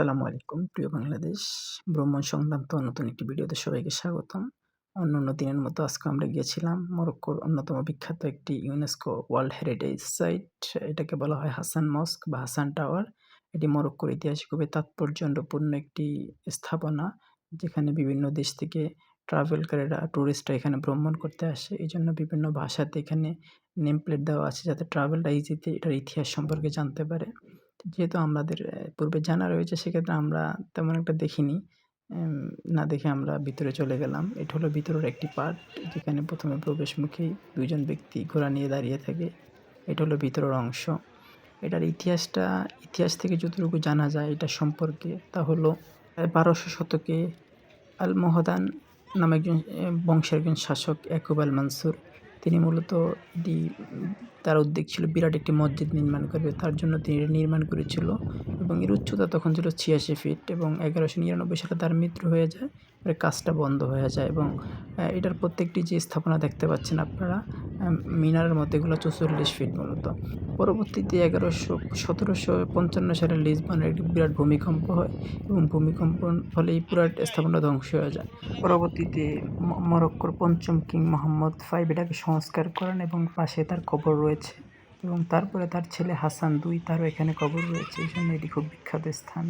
আসসালামু আলাইকুম প্রিয় বাংলাদেশ। ভ্রমণ সংক্রান্ত নতুন একটি ভিডিওতে সবাইকে স্বাগতম। অন্যান্য দিনের মতো আজকে আমরা গিয়েছিলাম মরক্কোর অন্যতম বিখ্যাত একটি ইউনেস্কো ওয়ার্ল্ড হেরিটেজ সাইট। এটাকে বলা হয় হাসান মস্ক বা হাসান টাওয়ার। এটি মরক্কোর ইতিহাসে খুবই তাৎপর্যপূর্ণ একটি স্থাপনা, যেখানে বিভিন্ন দেশ থেকে ট্রাভেলকারীরা, টুরিস্টরা এখানে ভ্রমণ করতে আসে। এজন্য বিভিন্ন ভাষাতে এখানে নেম প্লেট দেওয়া আছে, যাতে ট্রাভেলটা ইজিতে এটার ইতিহাস সম্পর্কে জানতে পারে। যেহেতু আমাদের পূর্বে জানা রয়েছে, সেক্ষেত্রে আমরা তেমন একটা দেখিনি। এম না দেখে আমরা ভিতরে চলে গেলাম। এটা হলো ভিতরের একটি পার্ট, যেখানে ১ম এ প্রবেশমুখেই ২ জন ব্যক্তি ঘোড়া নিয়ে দাঁড়িয়ে থাকে। এটা হলো ভিতরের অংশ। এটার ইতিহাস থেকে যতটুকু জানা যায় এটা সম্পর্কে, তা হলো ১২০০ শতকে আল-মোহাদান নামে একজন বংশের একজন শাসক ইয়াকুব আল-মানসুর, তিনি মূলত এটি তার উদ্যোগ ছিল বিরাট একটি মসজিদ নির্মাণ করবে। তার জন্য তিনি এটা নির্মাণ করেছিল এবং এর উচ্চতা তখন ছিল ৮৬ ফিট এবং ১১৯৯ সালে তার মৃত্যু হয়ে যায়। পরে কাজটা বন্ধ হয়ে যায় এবং এটার প্রত্যেকটি যে স্থাপনা দেখতে পাচ্ছেন আপনারা, মিনারের মধ্যে এগুলো ৪৪ ফিট মূলত। পরবর্তীতে ১৭৫৫ সালে লিসবনের একটি বিরাট ভূমিকম্প হয় এবং ভূমিকম্পর ফলে এই পুরা স্থাপনা ধ্বংস হয়ে যায়। পরবর্তীতে মরক্কোর ৫ম কিং মোহাম্মদ V এটাকে সংস্কার করেন এবং পাশে তার কবর রয়েছে এবং তারপরে তার ছেলে হাসান II, তারও এখানে কবর রয়েছে। এইজন্য এটি খুব বিখ্যাত স্থান।